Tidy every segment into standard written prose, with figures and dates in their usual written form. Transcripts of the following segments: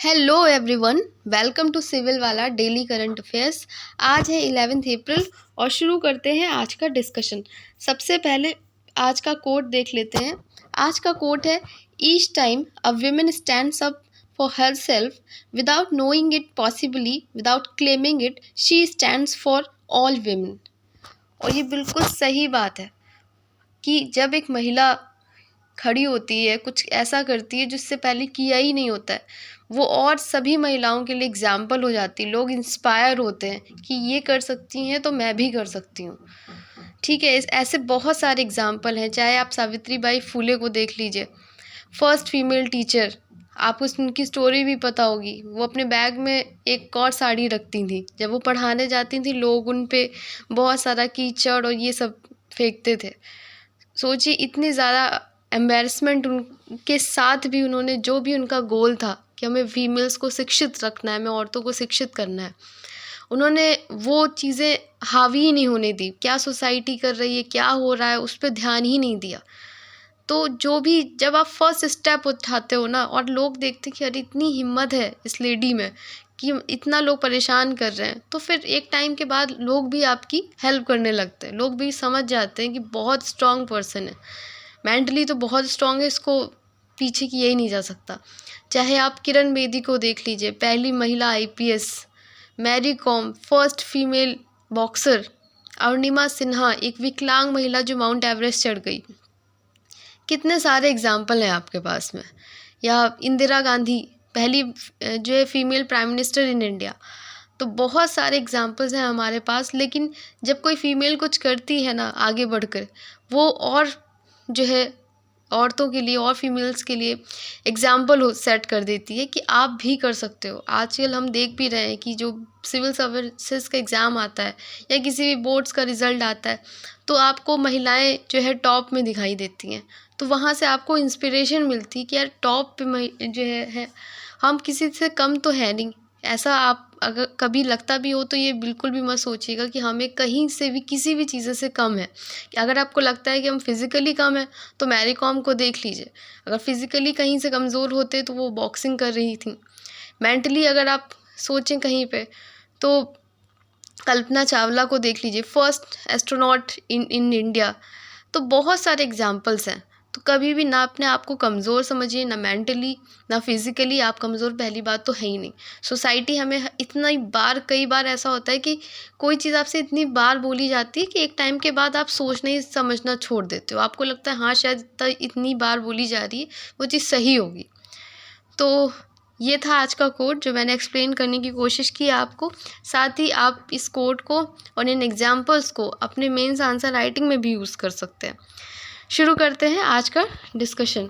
Hello everyone, welcome to civil वाला daily current affairs. आज है 11 अप्रैल और शुरू करते हैं आज का डिस्कशन। सबसे पहले आज का कोट देख लेते हैं। आज का कोट है, each time a woman stands up for her self without knowing it possibly, without claiming it, she stands for all women. और ये बिल्कुल सही बात है कि जब एक महिला खड़ी होती है, कुछ ऐसा करती है जिससे पहले किया ही नहीं होता है, वो और सभी महिलाओं के लिए एग्जाम्पल हो जाती है। लोग इंस्पायर होते हैं कि ये कर सकती हैं तो मैं भी कर सकती हूँ। ठीक है, ऐसे बहुत सारे एग्जाम्पल हैं। चाहे आप सावित्री बाई फुले को देख लीजिए, फर्स्ट फीमेल टीचर। आपको उनकी स्टोरी भी पता होगी। वो अपने बैग में एक और साड़ी रखती थी। जब वो पढ़ाने जाती थी, लोग उन पे बहुत सारा कीचड़ और ये सब फेंकते थे। सोचिए, इतनी ज़्यादा एम्बैरसमेंट उनके साथ भी उन्होंने, जो भी उनका गोल था कि हमें फीमेल्स को शिक्षित रखना है, हमें औरतों को शिक्षित करना है, उन्होंने वो चीज़ें हावी ही नहीं होने दी। क्या सोसाइटी कर रही है, क्या हो रहा है, उस पर ध्यान ही नहीं दिया। तो जो भी, जब आप फर्स्ट स्टेप उठाते हो ना, और लोग देखते हैं कि अरे इतनी हिम्मत है इस लेडी में कि इतना लोग परेशान कर रहे हैं, तो फिर एक टाइम के बाद लोग भी आपकी हेल्प करने लगते हैं। लोग भी समझ जाते हैं कि बहुत स्ट्रांग पर्सन है, मेंटली तो बहुत स्ट्रांग है, इसको पीछे किया ही नहीं जा सकता। चाहे आप किरण बेदी को देख लीजिए, पहली महिला IPS, Mary Kom, first female boxer, Arunima Sinha, एक विकलांग महिला जो माउंट एवरेस्ट चढ़ गई। कितने सारे एग्जाम्पल हैं आपके पास में। या इंदिरा गांधी, पहली जो है female prime minister in India. तो बहुत सारे एग्जाम्पल्स हैं हमारे पास। लेकिन जब कोई फीमेल कुछ करती है ना आगे बढ़कर, वो और जो है औरतों के लिए और फीमेल्स के लिए एग्जाम्पल हो सेट कर देती है कि आप भी कर सकते हो। आजकल हम देख भी रहे हैं कि जो सिविल सर्विसेज का एग्ज़ाम आता है या किसी भी बोर्ड्स का रिज़ल्ट आता है, तो आपको महिलाएं जो है टॉप में दिखाई देती हैं। तो वहाँ से आपको इंस्पिरेशन मिलती है कि यार टॉप पे जो है हम किसी से कम तो है नहीं। ऐसा आप अगर कभी लगता भी हो तो ये बिल्कुल भी मत सोचिएगा कि हमें कहीं से भी किसी भी चीज़ से कम है। अगर आपको लगता है कि हम फिज़िकली कम है, तो मैरी कॉम को देख लीजिए। अगर फिज़िकली कहीं से कमज़ोर होते तो वो बॉक्सिंग कर रही थी। मेंटली अगर आप सोचें कहीं पे, तो कल्पना चावला को देख लीजिए, फर्स्ट एस्ट्रोनॉट इन इंडिया। तो बहुत सारे एग्जाम्पल्स हैं। तो कभी भी ना अपने आप को कमज़ोर समझिए, ना मेंटली ना फिज़िकली आप कमज़ोर, पहली बात तो है ही नहीं। सोसाइटी हमें इतना ही बार, कई बार ऐसा होता है कि कोई चीज़ आपसे इतनी बार बोली जाती है कि एक टाइम के बाद आप सोचना ही समझना छोड़ देते हो। आपको लगता है हाँ शायद इतनी बार बोली जा रही है, वो चीज़ सही होगी। तो ये था आज का कोड जो मैंने एक्सप्लेन करने की कोशिश की आपको। साथ ही आप इस कोड को और इन एग्जाम्पल्स को अपने मेंस आंसर राइटिंग में भी यूज़ कर सकते हैं। शुरू करते हैं आज का डिस्कशन।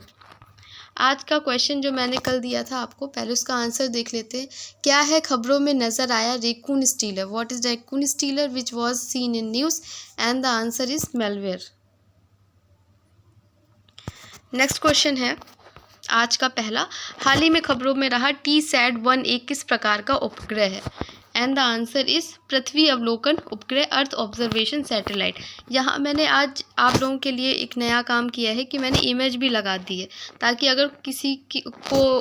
आज का क्वेश्चन जो मैंने कल दिया था आपको, पहले उसका आंसर देख लेते हैं। क्या है खबरों में नज़र आया Raccoon Stealer? What is Raccoon Stealer which was seen in news? And the answer is malware. Next question है आज का पहला, हाल ही में खबरों में रहा TSAT-1 एक किस प्रकार का उपग्रह है? एंड द आंसर इज पृथ्वी अवलोकन उपग्रह, अर्थ ऑब्जर्वेशन सैटेलाइट। यहाँ मैंने आज आप लोगों के लिए एक नया काम किया है कि मैंने इमेज भी लगा दी है, ताकि अगर किसी को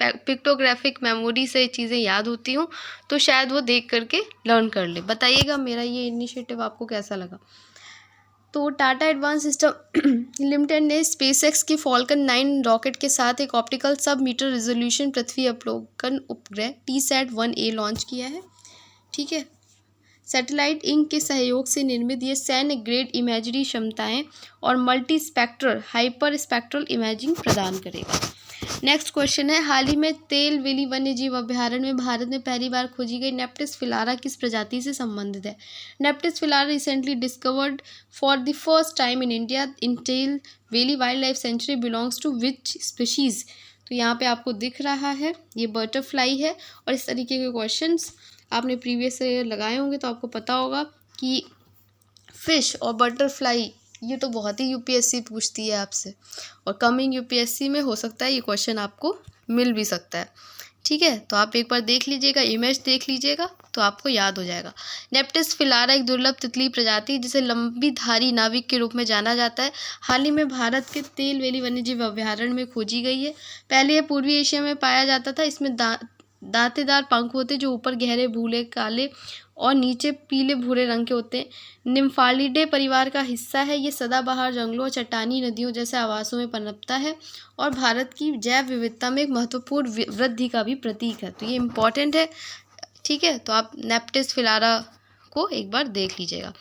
पिक्टोग्राफिक मेमोरी से चीज़ें याद होती हों तो शायद वो देख करके लर्न कर ले। बताइएगा मेरा ये इनिशिएटिव आपको कैसा लगा। तो टाटा एडवांस सिस्टम लिमिटेड ने स्पेसएक्स की फॉल्कन 9 रॉकेट के साथ एक ऑप्टिकल सब मीटर रेजोल्यूशन पृथ्वी अवलोकन उपग्रह TSAT-1A लॉन्च किया है। ठीक है, सैटेलाइट इंक के सहयोग से निर्मित ये सैन्य ग्रेड इमेजरी क्षमताएं और multi spectral hyper spectral imaging प्रदान करेगा। नेक्स्ट क्वेश्चन है, हाल ही में तेलवेली वन्यजीव अभ्यारण्य में भारत में पहली बार खोजी गई नेप्टिस फिलारा किस प्रजाति से संबंधित है? Neptis philara recently discovered for the first time in India in Tale Valley wildlife sanctuary belongs to which species? तो यहाँ पे आपको दिख रहा है ये बटरफ्लाई है। और इस तरीके के क्वेश्चंस आपने प्रीवियस ईयर लगाए होंगे तो आपको पता होगा कि फिश और बटरफ्लाई ये तो बहुत ही यूपीएससी पूछती है आपसे, और कमिंग यूपीएससी में हो सकता है ये क्वेश्चन आपको मिल भी सकता है। ठीक है, तो आप एक बार देख लीजिएगा, इमेज देख लीजिएगा तो आपको याद हो जाएगा। नेप्टिस फिलारा एक दुर्लभ तितली प्रजाति जिसे लंबी धारी नाविक के रूप में जाना जाता है, हाल ही में भारत के तेलवेली वन्यजीव अभ्यारण्य में खोजी गई है। पहले यह पूर्वी एशिया में पाया जाता था। इसमें दांतेदार पंख होते हैं जो ऊपर गहरे भूरे काले और नीचे पीले भूरे रंग के होते हैं। निम्फालिडे परिवार का हिस्सा है। ये सदाबहार जंगलों और चट्टानी नदियों जैसे आवासों में पनपता है और भारत की जैव विविधता में एक महत्वपूर्ण वृद्धि का भी प्रतीक है। तो ये इम्पॉर्टेंट है, ठीक है। तो आप नेप्टिस फिलारा को एक बार देख लीजिएगा।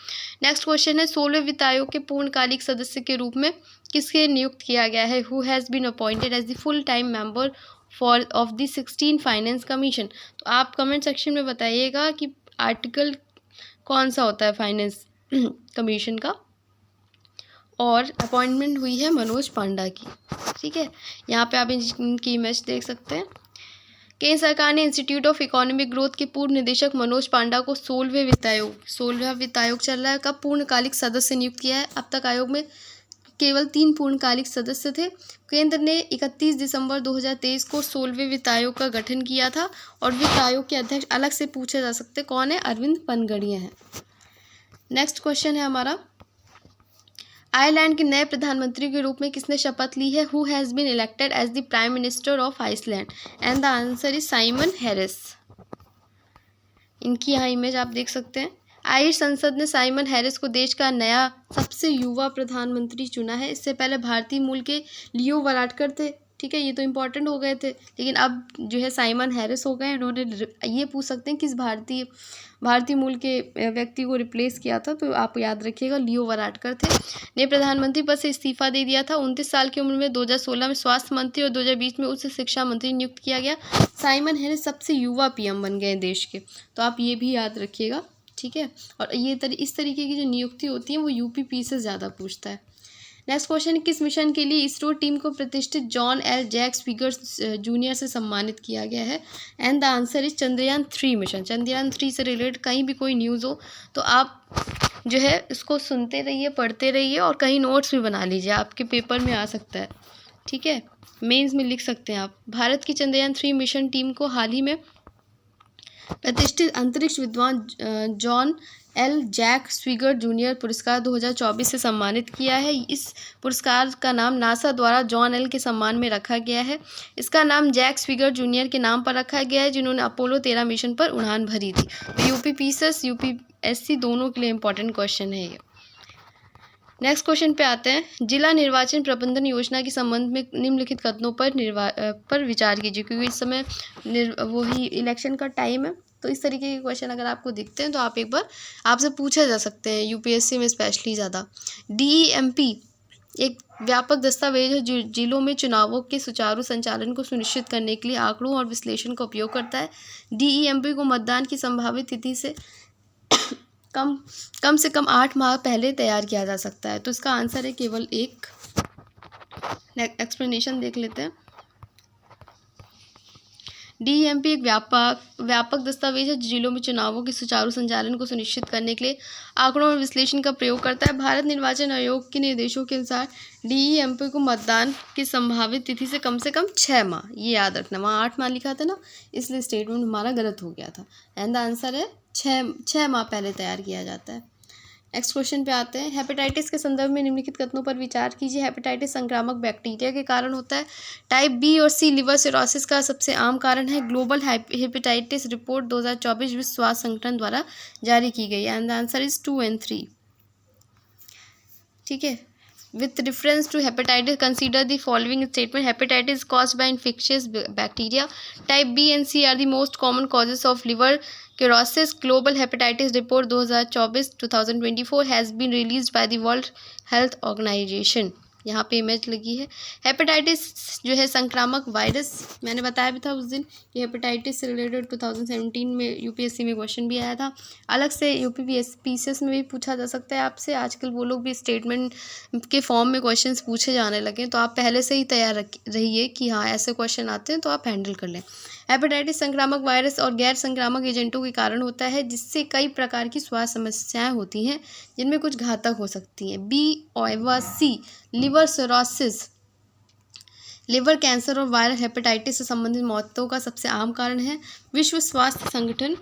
नेक्स्ट क्वेश्चन है 16वें वित्त आयोग के पूर्णकालिक सदस्य के रूप में किसके नियुक्त किया गया है? Who has been appointed as the full time member for of the 16 finance commission. तो आप कमेंट सेक्शन में बताइएगा कि आर्टिकल कौन सा होता है फाइनेंस कमीशन का। और अपॉइंटमेंट हुई है मनोज पांडा की, ठीक है। यहाँ पे आप इनकी इमेज देख सकते हैं। केंद्र सरकार ने इंस्टीट्यूट ऑफ इकोनॉमिक ग्रोथ के पूर्व निदेशक मनोज पांडा को 16वां वित्त आयोग चल रहा है का पूर्णकालिक सदस्य नियुक्त किया है। अब तक आयोग में केवल 3 पूर्णकालिक सदस्य थे। केंद्र ने 31 दिसंबर 2023 को 16वें वित्त आयोग का गठन किया था और वित्त आयोग के अध्यक्ष अलग से पूछे जा सकते कौन है? अरविंद पनगड़िया हैं। नेक्स्ट क्वेश्चन है हमारा, आयरलैंड के नए प्रधानमंत्री के रूप में किसने शपथ ली है? Who has been elected as the prime minister of Iceland? And the answer is Simon Harris. इनकी यहाँ इमेज आप देख सकते हैं। आयरिश संसद ने साइमन हैरिस को देश का नया सबसे युवा प्रधानमंत्री चुना है। इससे पहले भारतीय मूल के लियो वाराडकर थे, ठीक है। ये तो इम्पोर्टेंट हो गए थे, लेकिन अब जो है साइमन हैरिस हो गए। इन्होंने ये पूछ सकते हैं किस भारतीय मूल के व्यक्ति को रिप्लेस किया था, तो आप याद रखिएगा लियो वाराडकर थे। ने प्रधानमंत्री पद से इस्तीफा दे दिया था। 29 साल की उम्र में 2016 में स्वास्थ्य मंत्री और 2020 में उच्च शिक्षा मंत्री नियुक्त किया गया। साइमन हैरिस सबसे युवा पीएम बन गए देश के, तो आप ये भी याद रखिएगा, ठीक है। और ये इस तरीके की जो नियुक्ति होती है वो यूपीपी से ज़्यादा पूछता है। नेक्स्ट क्वेश्चन, किस मिशन के लिए इसरो टीम को प्रतिष्ठित जॉन एल जैक स्वीगर जूनियर से सम्मानित किया गया है? And the answer is Chandrayaan 3 mission. Chandrayaan 3 से रिलेटेड कहीं भी कोई न्यूज़ हो तो आप जो है इसको सुनते रहिए, पढ़ते रहिए और कहीं नोट्स भी बना लीजिए, आपके पेपर में आ सकता है, ठीक है। मेंस में लिख सकते हैं आप। भारत की चंद्रयान 3 मिशन टीम को हाल ही में प्रतिष्ठित अंतरिक्ष विद्वान जॉन एल जैक स्वीगर जूनियर पुरस्कार 2024 से सम्मानित किया है। इस पुरस्कार का नाम नासा द्वारा जॉन एल के सम्मान में रखा गया है। इसका नाम जैक स्वीगर जूनियर के नाम पर रखा गया है जिन्होंने अपोलो 13 मिशन पर उड़ान भरी थी। तो यूपीपीएससी यूपीएससी दोनों के लिए इंपॉर्टेंट क्वेश्चन है ये। नेक्स्ट क्वेश्चन पे आते हैं, जिला निर्वाचन प्रबंधन योजना के संबंध में निम्नलिखित कथनों पर विचार कीजिए, क्योंकि इस समय वही इलेक्शन का टाइम है। तो इस तरीके के क्वेश्चन अगर आपको दिखते हैं तो आप एक बार आपसे पूछे जा सकते हैं यूपीएससी में स्पेशली ज़्यादा। डीईएमपी एक व्यापक दस्तावेज है जो जिलों में चुनावों के सुचारू संचालन को सुनिश्चित करने के लिए आंकड़ों और विश्लेषण का उपयोग करता है। डीईएमपी को मतदान की संभावित तिथि से कम से कम 8 माह पहले तैयार किया जा सकता है। तो इसका आंसर है केवल एक। एक्सप्लेनेशन देख लेते हैं। डीईएमपी एक व्यापक दस्तावेज है जो जिलों में चुनावों के सुचारू संचालन को सुनिश्चित करने के लिए आंकड़ों और विश्लेषण का प्रयोग करता है। भारत निर्वाचन आयोग के निर्देशों के अनुसार डीईएमपी को मतदान की संभावित तिथि से कम 6 माह, ये याद रखना, वहाँ 8 माह लिखा था ना, इसलिए स्टेटमेंट हमारा गलत हो गया था। एंड द आंसर है 6 माह पहले तैयार किया जाता है। नेक्स्ट क्वेश्चन पे आते हैं, हेपेटाइटिस के संदर्भ में निम्नलिखित कथनों पर विचार कीजिए। हेपेटाइटिस संक्रामक बैक्टीरिया के कारण होता है। टाइप बी और सी लिवर सिरोसिस का सबसे आम कारण है। ग्लोबल हेपेटाइटिस रिपोर्ट 2024 विश्व स्वास्थ्य संगठन द्वारा जारी की गई है। And the answer is 2 and 3, ठीक है। With reference to hepatitis, consider the following statement. Hepatitis is caused by infectious bacteria. Type B and C are the most common causes of liver cirrhosis. Global Hepatitis Report 2024 has been released by the World Health Organization. यहाँ पे image लगी है। Hepatitis जो है संक्रामक virus, मैंने बताया भी था उस दिन कि हेपेटाइटिस से रिलेटेड 2017 में यूपीएससी में क्वेश्चन भी आया था। अलग से यूपीपीसीएस में भी पूछा जा सकता है आपसे। आजकल वो लोग भी स्टेटमेंट के फॉर्म में क्वेश्चंस पूछे जाने लगे, तो आप पहले से ही तैयार रहिए कि हाँ ऐसे क्वेश्चन आते हैं तो आप हैंडल कर लें। हेपेटाइटिस संक्रामक वायरस और गैर संक्रामक एजेंटों के कारण होता है जिससे कई प्रकार की स्वास्थ्य समस्याएं होती हैं जिनमें कुछ घातक हो सकती हैं। बी और सी लिवर सिरोसिस, लिवर कैंसर और वायरल हेपेटाइटिस से संबंधित मौतों का सबसे आम कारण है। विश्व स्वास्थ्य संगठन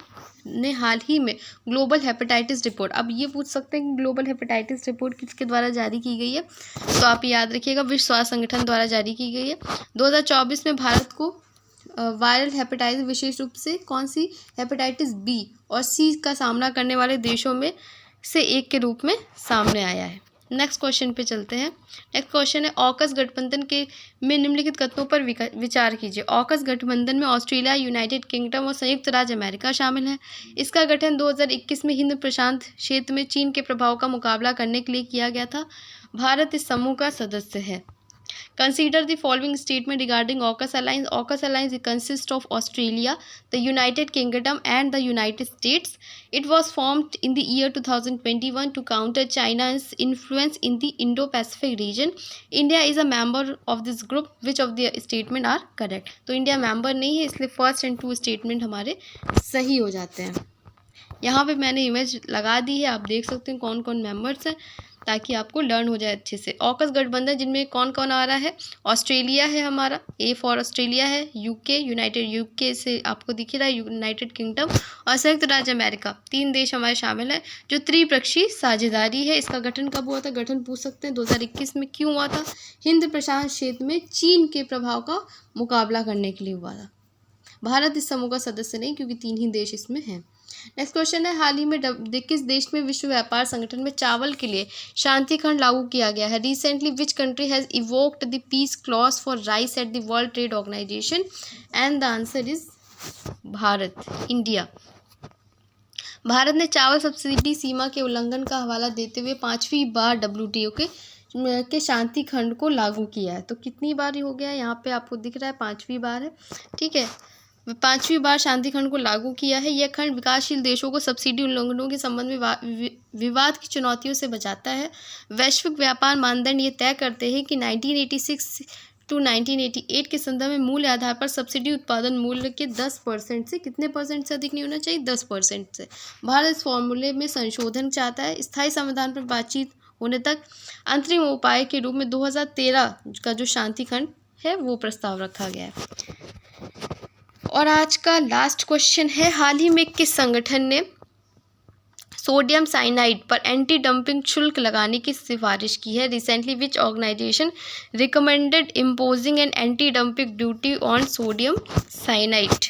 ने हाल ही में ग्लोबल हेपेटाइटिस रिपोर्ट, अब ये पूछ सकते हैं कि ग्लोबल हेपेटाइटिस रिपोर्ट किसके द्वारा जारी की गई है, तो आप याद रखिएगा विश्व स्वास्थ्य संगठन द्वारा जारी की गई है। 2024 में भारत को वायरल हेपेटाइटिस, विशेष रूप से कौन सी, हेपेटाइटिस बी और सी का सामना करने वाले देशों में से एक के रूप में सामने आया है। नेक्स्ट क्वेश्चन पे चलते हैं। नेक्स्ट क्वेश्चन है ऑकस गठबंधन के में निम्नलिखित कथनों पर विचार कीजिए। ऑकस गठबंधन में ऑस्ट्रेलिया, यूनाइटेड किंगडम और संयुक्त राज्य अमेरिका शामिल हैं। इसका गठन 2021 में हिंद प्रशांत क्षेत्र में चीन के प्रभाव का मुकाबला करने के लिए किया गया था। भारत इस समूह का सदस्य है। Consider the following statement regarding AUKUS alliance. AUKUS alliance consists of Australia, the United Kingdom, and the United States. It was formed in the year 2021 to counter China's influence in the Indo-Pacific region. India is a member of this group. Which of the statement are correct? तो India member नहीं है, इसलिए first and two statement हमारे सही हो जाते हैं। यहाँ पे मैंने इमेज लगा दी है, आप देख सकते हैं कौन कौन मेंबर्स हैं, ताकि आपको लर्न हो जाए अच्छे से। ऑकस गठबंधन जिनमें कौन कौन आ रहा है, ऑस्ट्रेलिया है हमारा, ए फॉर ऑस्ट्रेलिया है, यूके, यूके से आपको दिख रहा है, यूनाइटेड किंगडम और संयुक्त राज्य अमेरिका, 3 देश हमारे शामिल हैं जो त्रिपक्षीय साझेदारी है। इसका गठन कब हुआ था, गठन पूछ सकते हैं 2021 में। क्यों हुआ था, हिंद प्रशांत क्षेत्र में चीन के प्रभाव का मुकाबला करने के लिए हुआ था। भारत इस समूह का सदस्य नहीं, क्योंकि 3 ही देश इसमें हैं। नेक्स्ट क्वेश्चन है हाल ही में किस देश में विश्व व्यापार संगठन में चावल के लिए शांति खंड लागू किया गया है। Recently which country has evoked the peace clause for rice at the world trade organisation, and the answer is Bharat, India. Bharat ने चावल सब्सिडी सीमा के उल्लंघन का हवाला देते हुए 5वीं बार WTO के शांति खंड को लागू किया है। तो कितनी बार हो गया, यहाँ पे आपको दिख रहा है 5वीं बार है, ठीक है। 5वीं बार शांति खंड को लागू किया है। यह खंड विकासशील देशों को सब्सिडी उल्लंघनों के संबंध में विवाद की चुनौतियों से बचाता है। वैश्विक व्यापार मानदंड ये तय करते हैं कि 1986 टू 1988 के संदर्भ में मूल्य आधार पर सब्सिडी उत्पादन मूल्य के 10% से कितने % से अधिक नहीं होना चाहिए, 10% से। भारत इस फॉर्मूले में संशोधन चाहता है। स्थायी समाधान पर बातचीत होने तक अंतरिम उपाय के रूप में 2013 का जो शांति खंड है वो प्रस्ताव रखा गया है। और आज का लास्ट क्वेश्चन है हाल ही में किस संगठन ने सोडियम साइनाइड पर एंटी डंपिंग शुल्क लगाने की सिफारिश की है। Recently which organisation recommended imposing an anti dumping duty on sodium cyanide.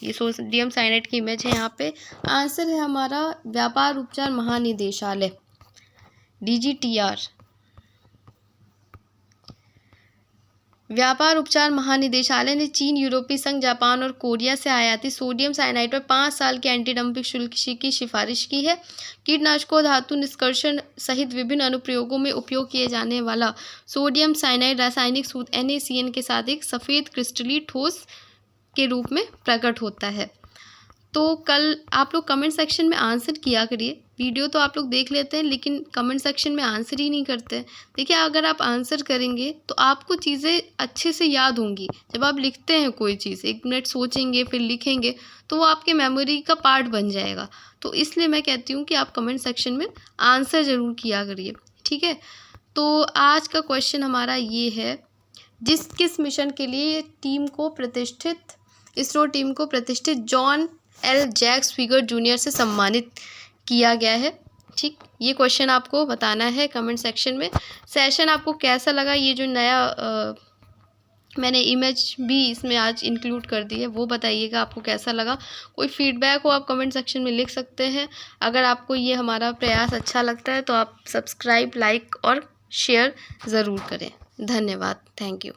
ये सोडियम साइनाइड की इमेज है यहाँ पे। आंसर है हमारा व्यापार उपचार महानिदेशालय, DGTR। व्यापार उपचार महानिदेशालय ने चीन, यूरोपीय संघ, जापान और कोरिया से आयातित सोडियम साइनाइड पर 5 साल के एंटी डंपिंग शुल्क की सिफारिश की है। कीटनाशकों, धातु निष्कर्षण सहित विभिन्न अनुप्रयोगों में उपयोग किए जाने वाला सोडियम साइनाइड रासायनिक सूत्र NaCN के साथ एक सफ़ेद क्रिस्टलीय ठोस के रूप में प्रकट होता है। तो कल आप लोग कमेंट सेक्शन में आंसर किया करिए। वीडियो तो आप लोग देख लेते हैं लेकिन कमेंट सेक्शन में आंसर ही नहीं करते। देखिए, अगर आप आंसर करेंगे तो आपको चीज़ें अच्छे से याद होंगी। जब आप लिखते हैं कोई चीज़, 1 मिनट सोचेंगे फिर लिखेंगे, तो वो आपके मेमोरी का पार्ट बन जाएगा। तो इसलिए मैं कहती हूँ कि आप कमेंट सेक्शन में आंसर ज़रूर किया करिए, ठीक है। तो आज का क्वेश्चन हमारा ये है, किस मिशन के लिए इसरो टीम को प्रतिष्ठित जॉन L. जैक्स फिगर जूनियर से सम्मानित किया गया है, ठीक। ये क्वेश्चन आपको बताना है कमेंट सेक्शन में। सेशन आपको कैसा लगा, ये जो नया मैंने इमेज भी इसमें आज इंक्लूड कर दी है, वो बताइएगा आपको कैसा लगा। कोई फीडबैक हो आप कमेंट सेक्शन में लिख सकते हैं। अगर आपको ये हमारा प्रयास अच्छा लगता है तो आप सब्सक्राइब, लाइक और शेयर ज़रूर करें। धन्यवाद, थैंक यू।